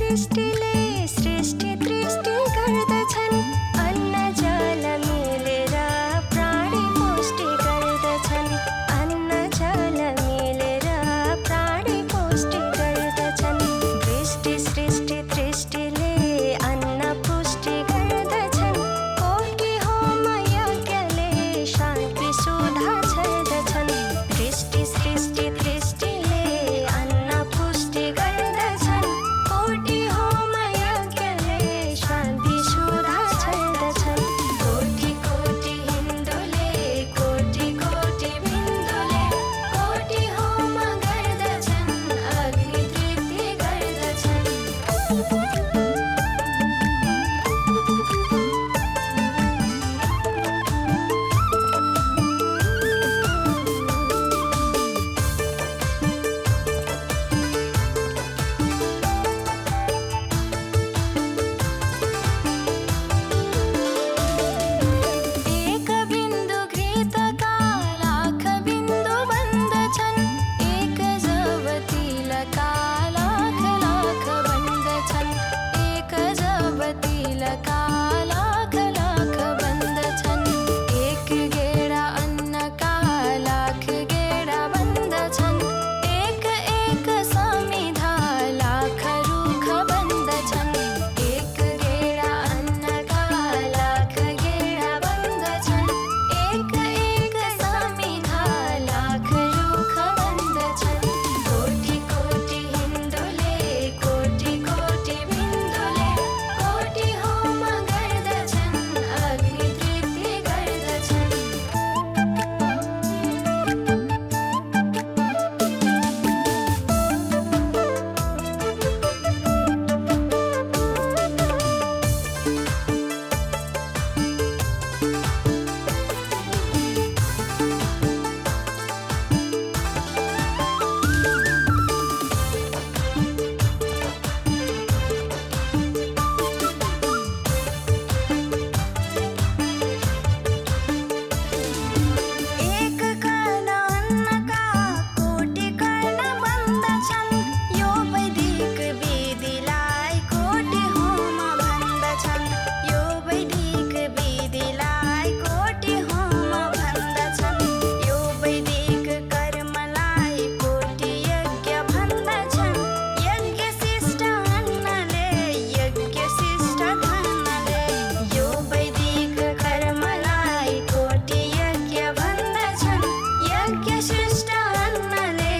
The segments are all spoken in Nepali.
सृष्टिले सृष्टि दृष्टि गर्दछन् अन्न जल मिलेर प्राणी पुष्टि गर्दछन् अन्न जल मिलेर प्राणी पुष्टि गर्दछन् दृष्टि सृष्टि दृष्टिले अन्न पुष्टि गर्दछन् कोटि होम यज्ञले शान्ति सुधा छर्दछन् दृष्टि सृष्टि दृष्टिले अन्न पुष्टि गर्दछन् कोटि होम यज्ञले शान्ति सुधा छर्दछन् कोटि कोटि हिन्दुले कोटि कोटि बिन्दुले कोटि होम गर्दछन् अग्नि तृप्ति गर्दछन् एक बिन्दु घृतका लाख बिन्दु बन्दछन् एक जव तिलका लाख लाख बन्दछन् एक जव तिलका लाख लाख बन्दछन् एक गेडा अन्नका लाख गेडा बन्दछन् एक एक समिधा लाख रुख बन्दछन् एक गेडा अन्नका लाख गेडा बन्दछन् एक एक समिधा लाख रुख बन्दछन् कोटि कोटि हिन्दुले कोटि कोटि बिन्दुले कोटि होम गर्दछन् अग्नि तृप्ति गर्दछन् एक कर्ण अन्नका कोटि कर्ण बन्दछन् यो वैदिक विधिलाई कोटि होम भन्दछन् यो वैदिक विधिलाई कोटि होम भन्दछन् यो वैदिक कर्मलाई कोटि यज्ञ भन्दछन् यज्ञ शिष्ट अन्नले यज्ञ शिष्ट धनले यो वैदिक कर्मलाई कोटि यज्ञ भन्दछन् यज्ञ शिष्ट अन्नले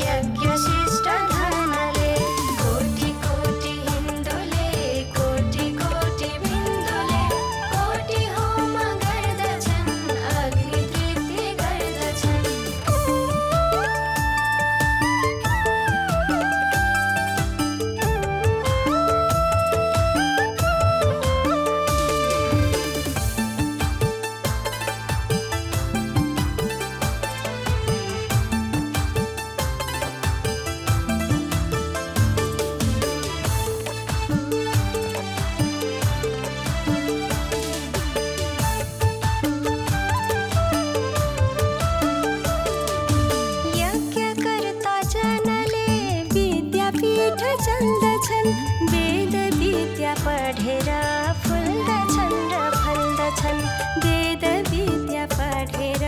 यज्ञ शिष्ट धनले कोटि कोटि हिन्दुले कोटि कोटि बिन्दुले कोटि होम गर्दछन् अग्नि तृप्ति गर्दछन् यज्ञकर्ता जनले विद्यापीठ चल्दछन् वेद विद्या पढेर फुल्दछन् र फल्दछन् वेद विद्या पढेर